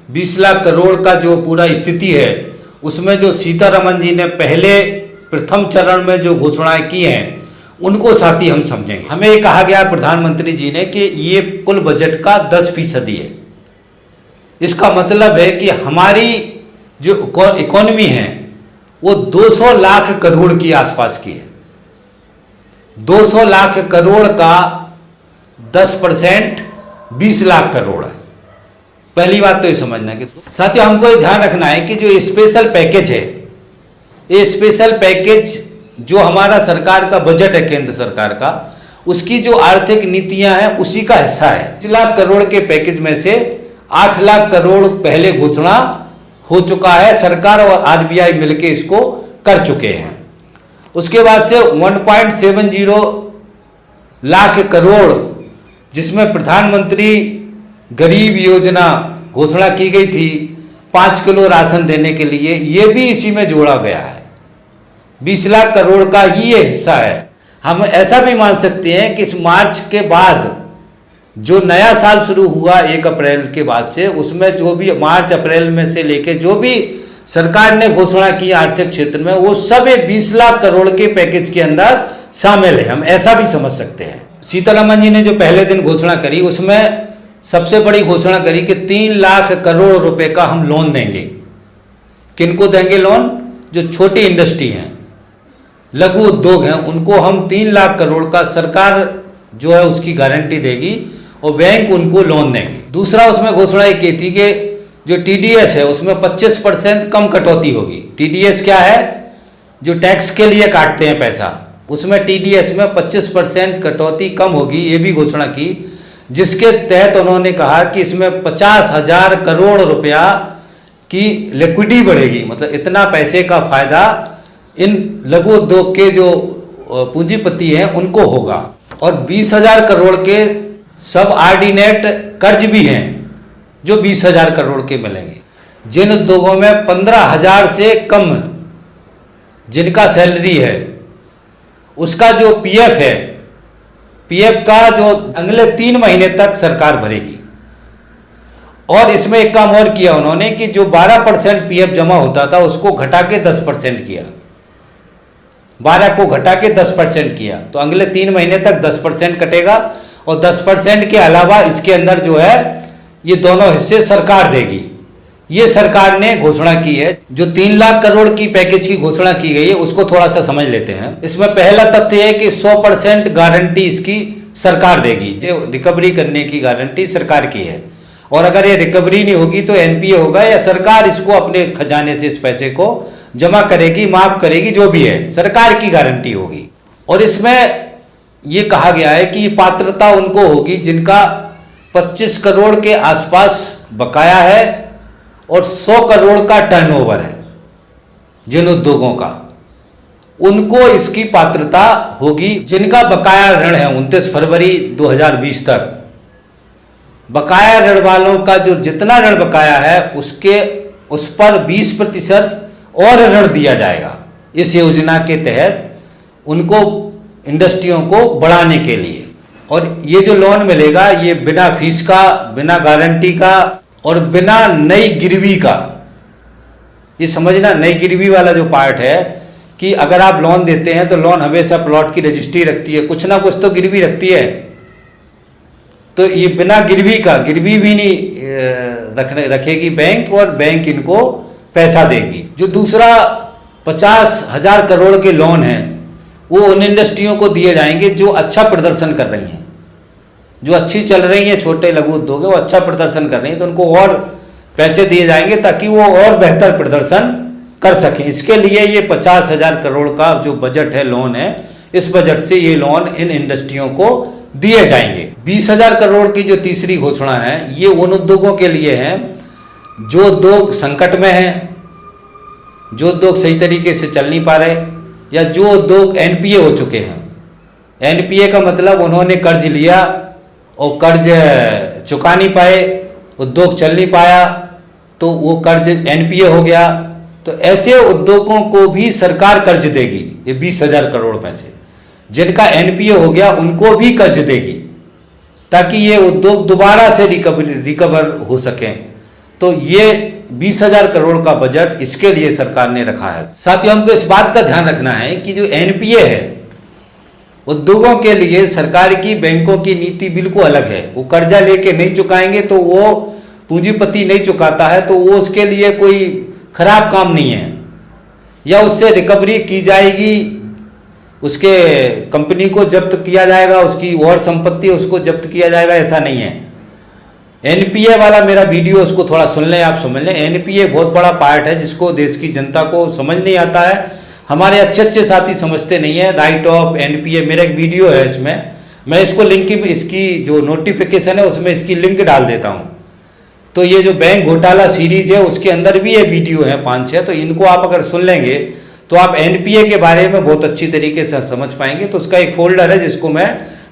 20 लाख करोड़ का जो पूरा स्थिति है, उसमें जो सीतारमन जी ने पहले प्रथम चरण में जो घोषणाएं की हैं उनको साथ ही हम समझेंगे। हमें ये कहा गया प्रधानमंत्री जी ने कि ये कुल बजट का 10% है। इसका मतलब है कि हमारी जो इकोनॉमी है वो 200 लाख करोड़ की आसपास की है। 200 लाख करोड़ का 10% 20 लाख करोड़ है। पहली बात तो ये समझना कि साथियों, हमको ये ध्यान रखना है कि जो स्पेशल पैकेज है, ये स्पेशल पैकेज जो हमारा सरकार का बजट है, केंद्र सरकार का, उसकी जो आर्थिक नीतियां हैं उसी का हिस्सा है। 5 लाख करोड़ के पैकेज में से 8 लाख करोड़ पहले घोषणा हो चुका है, सरकार और आरबीआई मिलकर इसको कर चुके हैं। उसके बाद से 1.70 लाख करोड़ जिसमें प्रधानमंत्री गरीब योजना घोषणा की गई थी 5 किलो राशन देने के लिए, ये भी इसी में जोड़ा गया है। 20 लाख करोड़ का ही ये हिस्सा है। हम ऐसा भी मान सकते हैं कि इस मार्च के बाद जो नया साल शुरू हुआ 1 अप्रैल के बाद से, उसमें जो भी मार्च अप्रैल में से लेके जो भी सरकार ने घोषणा की आर्थिक क्षेत्र में, वो सब 20 लाख करोड़ के पैकेज के अंदर शामिल है। हम ऐसा भी समझ सकते हैं। सीतारमन जी ने जो पहले दिन घोषणा करी, उसमें सबसे बड़ी घोषणा करी कि 3 लाख करोड़ रुपए का हम लोन देंगे। किनको देंगे लोन? जो छोटी इंडस्ट्री हैं, लघु उद्योग हैं, उनको हम 3 लाख करोड़ का सरकार जो है उसकी गारंटी देगी और बैंक उनको लोन देंगे। दूसरा उसमें घोषणा ये की थी कि जो टीडीएस है उसमें 25% कम कटौती होगी। टीडीएस क्या है? जो टैक्स के लिए काटते हैं पैसा, उसमें टीडीएस में 25% कटौती कम होगी, ये भी घोषणा की। जिसके तहत उन्होंने कहा कि इसमें 50,000 करोड़ रुपया की लिक्विडिटी बढ़ेगी, मतलब इतना पैसे का फायदा इन लघु उद्योग के जो पूंजीपति हैं उनको होगा। और 20,000 करोड़ के सब आर्डिनेट कर्ज भी हैं जो 20,000 करोड़ के मिलेंगे। जिन उद्योगों में 15,000 से कम जिनका सैलरी है, उसका जो पीएफ है, पीएफ का जो अगले 3 महीने तक सरकार भरेगी। और इसमें एक काम और किया उन्होंने कि जो 12% पीएफ जमा होता था उसको घटा के 10% किया। 12 को घटा के 10% किया, तो अगले 3 महीने तक 10% कटेगा। और 10% के अलावा इसके अंदर जो है ये दोनों हिस्से सरकार देगी। ये सरकार ने घोषणा की है। जो 3 लाख करोड़ की पैकेज की घोषणा की गई है उसको थोड़ा सा समझ लेते हैं। इसमें पहला तथ्य है कि 100% गारंटी इसकी सरकार देगी। जो रिकवरी करने की गारंटी सरकार की है, और अगर ये रिकवरी नहीं होगी तो एनपीए होगा या सरकार इसको अपने खजाने से इस पैसे को जमा करेगी, माफ करेगी, जो भी है सरकार की गारंटी होगी। और इसमें ये कहा गया है कि ये पात्रता उनको होगी जिनका 25 करोड़ के आसपास बकाया है और 100 करोड़ का टर्नओवर है। जिन उद्योगों का, उनको इसकी पात्रता होगी। जिनका बकाया ऋण है 29 फरवरी 2020 तक, बकाया ऋण वालों का जो जितना ऋण बकाया है उस पर 20% और ऋण दिया जाएगा इस योजना के तहत, उनको इंडस्ट्रियों को बढ़ाने के लिए। और ये जो लोन मिलेगा ये बिना फीस का, बिना गारंटी का और बिना नई गिरवी का। ये समझना, नई गिरवी वाला जो पार्ट है कि अगर आप लोन देते हैं तो लोन हमेशा प्लॉट की रजिस्ट्री रखती है, कुछ ना कुछ तो गिरवी रखती है। तो ये बिना गिरवी का, गिरवी भी नहीं रखेगी बैंक, और बैंक इनको पैसा देगी। जो दूसरा 50,000 करोड़ के लोन है वो उन इंडस्ट्रियों को दिए जाएंगे जो अच्छा प्रदर्शन कर रही हैं, जो अच्छी चल रही हैं, छोटे लघु उद्योग है वो अच्छा प्रदर्शन कर रही हैं, तो उनको और पैसे दिए जाएंगे ताकि वो और बेहतर प्रदर्शन कर सकें। इसके लिए ये 50,000 करोड़ का जो बजट है, लोन है, इस बजट से ये लोन इन इंडस्ट्रियों को दिए जाएंगे। 20,000 करोड़ की जो तीसरी घोषणा है ये उन उद्योगों के लिए है जो उद्योग संकट में है, जो उद्योग सही तरीके से चल नहीं पा रहे, या जो उद्योग एनपीए हो चुके हैं। एनपीए का मतलब उन्होंने कर्ज लिया और कर्ज चुका नहीं पाए, उद्योग चल नहीं पाया, तो वो कर्ज एनपीए हो गया। तो ऐसे उद्योगों को भी सरकार कर्ज देगी। ये 20,000 करोड़ में से जिनका एनपीए हो गया उनको भी कर्ज देगी ताकि ये उद्योग दोबारा से रिकवर हो सकें। तो ये 20,000 करोड़ का बजट इसके लिए सरकार ने रखा है। साथियों, हमको इस बात का ध्यान रखना है कि जो एनपीए है, उद्योगों के लिए सरकार की बैंकों की नीति बिल्कुल अलग है। वो कर्जा लेके नहीं चुकाएंगे तो वो पूंजीपति नहीं चुकाता है तो वो उसके लिए कोई खराब काम नहीं है, या उससे रिकवरी की जाएगी, उसके कंपनी को जब्त किया जाएगा, उसकी और संपत्ति उसको जब्त किया जाएगा, ऐसा नहीं है। एनपीए वाला मेरा वीडियो उसको थोड़ा सुन लें, आप समझ लें। एनपीए बहुत बड़ा पार्ट है जिसको देश की जनता को समझ नहीं आता है। हमारे अच्छे अच्छे साथी समझते नहीं है। राइट ऑफ एनपीए मेरा एक वीडियो है, इसमें मैं इसको लिंक, इसकी जो नोटिफिकेशन है उसमें इसकी लिंक डाल देता हूँ। तो ये जो बैंक घोटाला सीरीज है उसके अंदर भी ये वीडियो है 5-6, तो इनको आप अगर सुन लेंगे तो आप एनपीए के बारे में बहुत अच्छी तरीके से समझ पाएंगे। तो उसका एक फोल्डर है जिसको मैं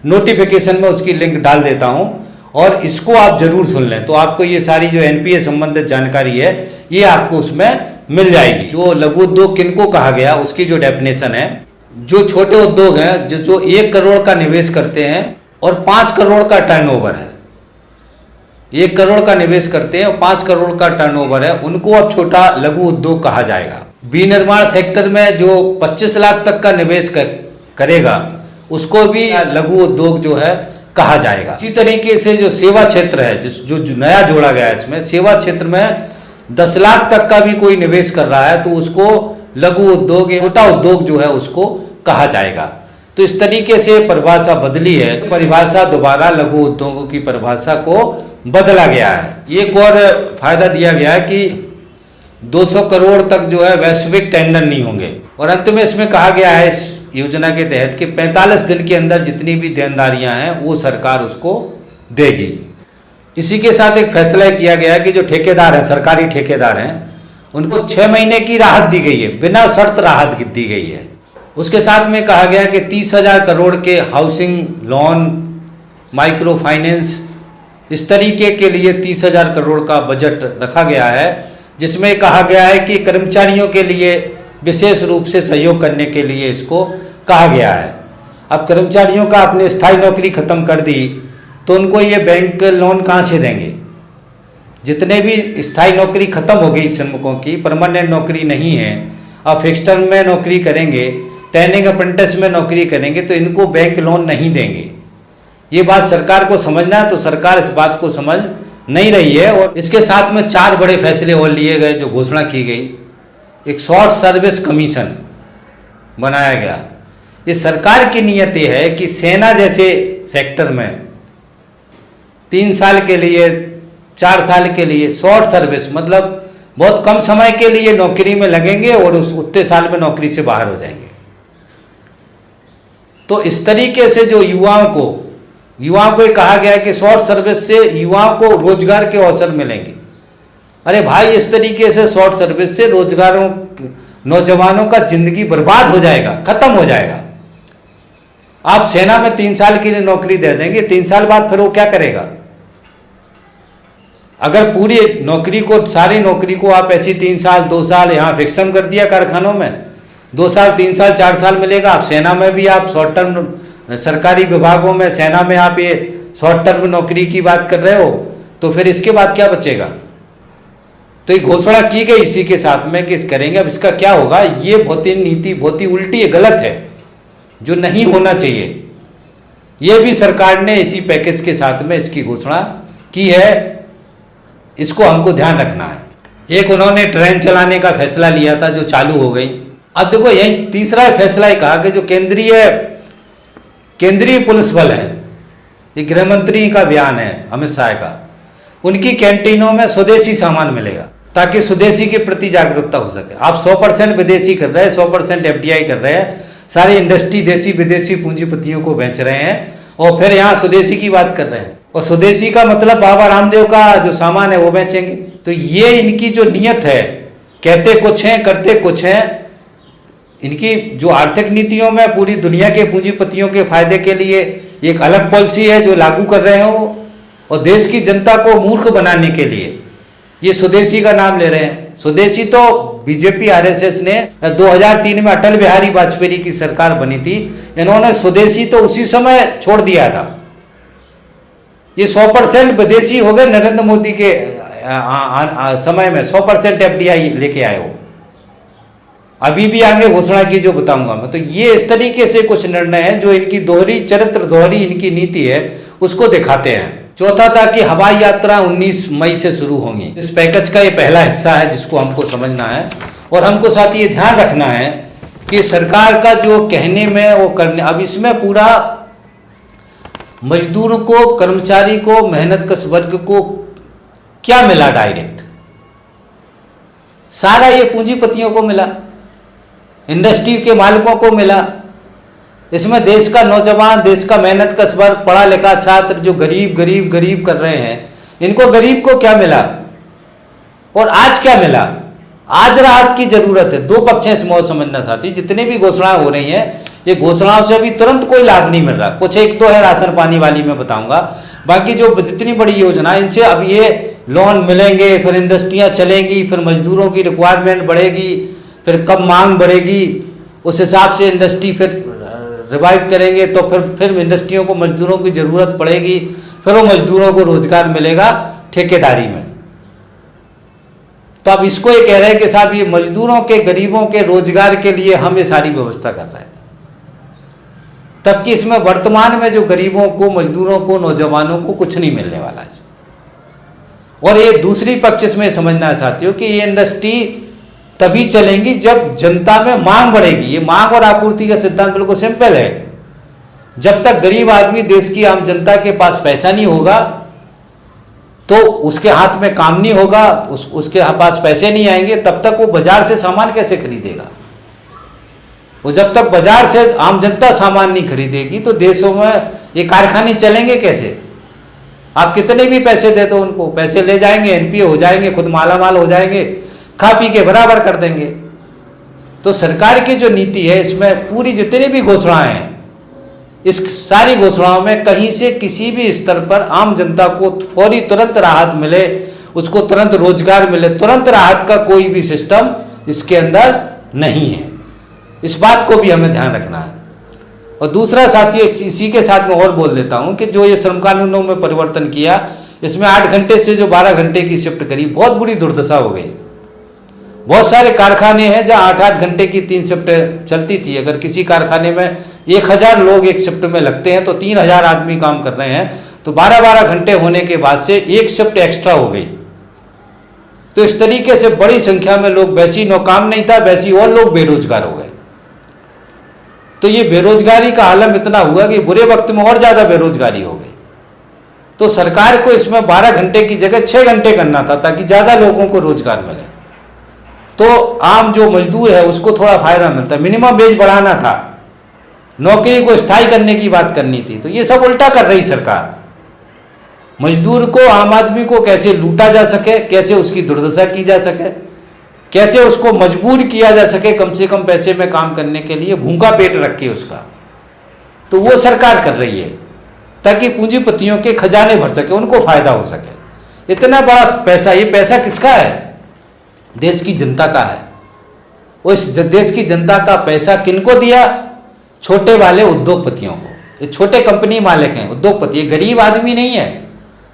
नोटिफिकेशन में उसकी लिंक डाल देता हूं, और इसको आप जरूर सुन लें। तो आपको ये सारी जो एनपीए संबंधित जानकारी है ये आपको उसमें मिल जाएगी। जो लघु उद्योग किनको कहा गया उसकी जो डेफिनेशन है, जो छोटे उद्योग हैं जो 1 करोड़ का निवेश करते हैं और 5 करोड़ का टर्नओवर है, 1 करोड़ का निवेश करते हैं और 5 करोड़ का टर्नओवर है, उनको अब छोटा लघु उद्योग कहा जाएगा। विनिर्माण सेक्टर में जो 25 लाख तक का निवेश करेगा उसको भी लघु उद्योग जो है कहा जाएगा। इसी तरीके से जो सेवा क्षेत्र है, जो नया जोड़ा गया है इसमें, सेवा क्षेत्र में 10 लाख तक का भी कोई निवेश कर रहा है तो उसको लघु उद्योग, छोटा उद्योग जो है उसको कहा जाएगा। तो इस तरीके से परिभाषा बदली है। परिभाषा दोबारा लघु उद्योगों की परिभाषा को बदला गया है। एक और फायदा दिया गया है कि 200 करोड़ तक जो है वैश्विक टेंडर नहीं होंगे। और अंत में इसमें कहा गया है इस योजना के तहत कि 45 दिन के अंदर जितनी भी देनदारियां हैं वो सरकार उसको देगी। इसी के साथ एक फैसला किया गया है कि जो ठेकेदार हैं, सरकारी ठेकेदार हैं, उनको 6 महीने की राहत दी गई है, बिना शर्त राहत दी गई है। उसके साथ में कहा गया कि 30,000 करोड़ के हाउसिंग लोन, माइक्रो फाइनेंस, इस तरीके के लिए 30,000 करोड़ का बजट रखा गया है, जिसमें कहा गया है कि कर्मचारियों के लिए विशेष रूप से सहयोग करने के लिए इसको कहा गया है। अब कर्मचारियों का अपने स्थायी नौकरी खत्म कर दी तो उनको ये बैंक लोन कहाँ से देंगे? जितने भी स्थायी नौकरी खत्म हो गई श्रमिकों की, परमानेंट नौकरी नहीं है, अब फिक्स टर्म में नौकरी करेंगे, ट्रेनिंग अप्रेंटिस में नौकरी करेंगे, तो इनको बैंक लोन नहीं देंगे। ये बात सरकार को समझना है, तो सरकार इस बात को समझ नहीं रही है। और इसके साथ में 4 बड़े फैसले और लिए गए जो घोषणा की गई। एक शॉर्ट सर्विस कमीशन बनाया गया। ये सरकार की नीयत ये है कि सेना जैसे सेक्टर में 3 साल के लिए, 4 साल के लिए शॉर्ट सर्विस, मतलब बहुत कम समय के लिए नौकरी में लगेंगे और उतने साल में नौकरी से बाहर हो जाएंगे। तो इस तरीके से जो युवाओं को कहा गया है कि शॉर्ट सर्विस से युवाओं को रोजगार के अवसर मिलेंगे। अरे भाई, इस तरीके से शॉर्ट सर्विस से नौजवानों का जिंदगी बर्बाद हो जाएगा, खत्म हो जाएगा। आप सेना में 3 साल के लिए नौकरी दे देंगे, 3 साल बाद फिर वो क्या करेगा? अगर पूरी नौकरी को, सारी नौकरी को आप ऐसी 3 साल 2 साल यहाँ फिक्स टर्म कर दिया कारखानों में, 2 साल 3 साल 4 साल मिलेगा। आप सेना में भी आप शॉर्ट टर्म, सरकारी विभागों में, सेना में आप ये शॉर्ट टर्म नौकरी की बात कर रहे हो, तो फिर इसके बाद क्या बचेगा? तो ये घोषणा की गई इसी के साथ में कि इस करेंगे। अब इसका क्या होगा? ये बहुत ही नीति बहुत ही उल्टी है, गलत है, जो नहीं होना चाहिए। ये भी सरकार ने इसी पैकेज के साथ में इसकी घोषणा की है, इसको हमको ध्यान रखना है। एक उन्होंने ट्रेन चलाने का फैसला लिया था जो चालू हो गई। अब देखो, यही तीसरा फैसला ही कहा कि जो केंद्रीय पुलिस बल है, ये गृह मंत्री का बयान है, अमित शाह का, उनकी कैंटीनों में स्वदेशी सामान मिलेगा ताकि स्वदेशी के प्रति जागरूकता हो सके। आप 100% विदेशी कर रहे हैं, 100% एफडीआई कर रहे हैं, सारी इंडस्ट्री देसी विदेशी पूंजीपतियों को बेच रहे हैं और फिर यहाँ स्वदेशी की बात कर रहे हैं। और स्वदेशी का मतलब बाबा रामदेव का जो सामान है वो बेचेंगे। तो ये इनकी जो नीयत है, कहते कुछ हैं करते कुछ हैं। इनकी जो आर्थिक नीतियों में पूरी दुनिया के पूंजीपतियों के फायदे के लिए एक अलग पॉलिसी है जो लागू कर रहे हो, और देश की जनता को मूर्ख बनाने के लिए ये स्वदेशी का नाम ले रहे हैं। स्वदेशी तो बीजेपी आरएसएस ने 2003 में अटल बिहारी वाजपेयी की सरकार बनी थी, इन्होंने स्वदेशी तो उसी समय छोड़ दिया था। ये 100% विदेशी हो गए नरेंद्र मोदी के समय में 100% FDI लेके आए हो, अभी भी आगे घोषणा की जो बताऊंगा मैं। तो ये इस तरीके से कुछ निर्णय हैं जो इनकी दोहरी चरित्र, दोहरी इनकी नीति है, उसको दिखाते हैं। चौथा था कि हवाई यात्रा 19 मई से शुरू होंगी। इस पैकेज का ये पहला हिस्सा है जिसको हमको समझना है, और हमको साथ ये ध्यान रखना है कि सरकार का जो कहने में वो करने, अब इसमें पूरा मजदूर को, कर्मचारी को, मेहनतकश वर्ग को क्या मिला? डायरेक्ट सारा ये पूंजीपतियों को मिला, इंडस्ट्री के मालिकों को मिला। इसमें देश का नौजवान, देश का मेहनतकश वर्ग, पढ़ा लिखा छात्र जो गरीब कर रहे हैं, इनको गरीब को क्या मिला और आज क्या मिला? आज राहत की जरूरत है। दो पक्ष हैं इस मौसम समझना साथी। जितने भी घोषणाएं हो रही हैं, ये घोषणाओं से अभी तुरंत कोई लाभ नहीं मिल रहा। कुछ एक तो है राशन पानी वाली मैं बताऊंगा, बाकी जो जितनी बड़ी योजना है इनसे अब ये लोन मिलेंगे, फिर इंडस्ट्रियां चलेंगी, फिर मजदूरों की रिक्वायरमेंट बढ़ेगी, फिर कब मांग बढ़ेगी उस हिसाब से इंडस्ट्री फिर रिवाइव करेंगे, तो फिर इंडस्ट्रियों को मजदूरों की जरूरत पड़ेगी, फिर वो मजदूरों को रोजगार मिलेगा ठेकेदारी में। तो अब इसको ये कह रहे हैं कि साहब ये मजदूरों के, गरीबों के रोजगार के लिए हम ये सारी व्यवस्था कर रहे हैं, तबकि इसमें वर्तमान में जो गरीबों को, मजदूरों को, नौजवानों को कुछ नहीं मिलने वाला है। और ये दूसरी पक्ष इसमें समझना है साथियों कि ये इंडस्ट्री तभी चलेंगी जब जनता में मांग बढ़ेगी। ये मांग और आपूर्ति का सिद्धांत बिल्कुल सिंपल है। जब तक गरीब आदमी, देश की आम जनता के पास पैसा नहीं होगा, तो उसके हाथ में काम नहीं होगा, उसके पास पैसे नहीं आएंगे, तब तक वो बाजार से सामान कैसे खरीदेगा? वो जब तक बाजार से आम जनता सामान नहीं खरीदेगी तो देशों में ये कारखाने चलेंगे कैसे? आप कितने भी पैसे दे दो उनको, पैसे ले जाएंगे, एनपीए हो जाएंगे, खुद मालामाल हो जाएंगे, खा पी के बराबर कर देंगे। तो सरकार की जो नीति है, इसमें पूरी जितनी भी घोषणाएं हैं, इस सारी घोषणाओं में कहीं से किसी भी स्तर पर आम जनता को फौरी तुरंत राहत मिले, उसको तुरंत रोजगार मिले, तुरंत राहत का कोई भी सिस्टम इसके अंदर नहीं है। इस बात को भी हमें ध्यान रखना है। और दूसरा साथियों, इसी के साथ मैं और बोल देता हूं कि जो ये श्रम कानूनों में परिवर्तन किया, इसमें 8 घंटे से जो 12 घंटे की शिफ्ट करी, बहुत बुरी दुर्दशा हो गई। बहुत सारे कारखाने हैं जहां 8-8 घंटे की 3 शिफ्टें चलती थी। अगर किसी कारखाने में 1000 लोग एक शिफ्ट में लगते हैं तो 3000 आदमी काम कर रहे हैं, तो 12-12 घंटे होने के बाद से एक शिफ्ट एक्स्ट्रा हो गई। तो इस तरीके से बड़ी संख्या में लोग, वैसी नो काम नहीं था, वैसी और लोग बेरोजगार हो गए। तो ये बेरोजगारी का आलम इतना हुआ कि बुरे वक्त में और ज्यादा बेरोजगारी हो गई। तो सरकार को इसमें 12 घंटे की जगह 6 घंटे करना था ताकि ज्यादा लोगों को रोजगार मिले, तो आम जो मजदूर है उसको थोड़ा फायदा मिलता। मिनिमम वेज बढ़ाना था, नौकरी को स्थायी करने की बात करनी थी। तो ये सब उल्टा कर रही सरकार। मजदूर को, आम आदमी को कैसे लूटा जा सके, कैसे उसकी दुर्दशा की जा सके, कैसे उसको मजबूर किया जा सके कम से कम पैसे में काम करने के लिए, भूखा पेट रख के उसका, तो वो सरकार कर रही है ताकि पूंजीपतियों के खजाने भर सके, उनको फायदा हो सके। इतना बड़ा पैसा, ये पैसा किसका है? देश की जनता का है। उस देश की जनता का पैसा किनको दिया? छोटे वाले उद्योगपतियों को। ये छोटे कंपनी मालिक हैं, उद्योगपति, ये गरीब आदमी नहीं है,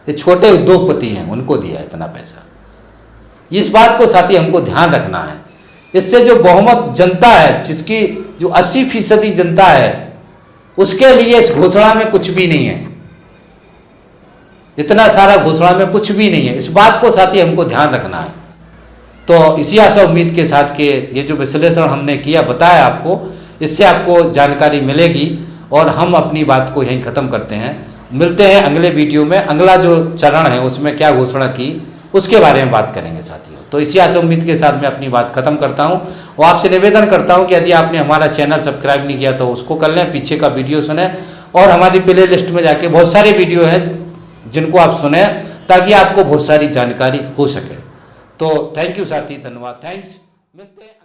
ये छोटे उद्योगपति हैं, उनको दिया इतना पैसा। इस बात को साथी हमको ध्यान रखना है। इससे जो बहुमत जनता है, जिसकी जो 80% जनता है, उसके लिए इस घोषणा में कुछ भी नहीं है। इतना सारा घोषणा में कुछ भी नहीं है, इस बात को साथी हमको ध्यान रखना है। तो इसी आशा उम्मीद के साथ कि ये जो विश्लेषण हमने किया, बताया आपको, इससे आपको जानकारी मिलेगी और हम अपनी बात को यहीं ख़त्म करते हैं। मिलते हैं अगले वीडियो में। अगला जो चरण है उसमें क्या घोषणा की उसके बारे में बात करेंगे साथियों। तो इसी आशा उम्मीद के साथ मैं अपनी बात खत्म करता हूं और आपसे निवेदन करता हूं कि यदि आपने हमारा चैनल सब्सक्राइब नहीं किया तो उसको कर लें, पीछे का वीडियो सुने और हमारी प्ले लिस्ट में जाके बहुत सारे वीडियो हैं जिनको आप सुने ताकि आपको बहुत सारी जानकारी हो सके। तो थैंक यू साथी, धन्यवाद, थैंक्स। मिलते हैं।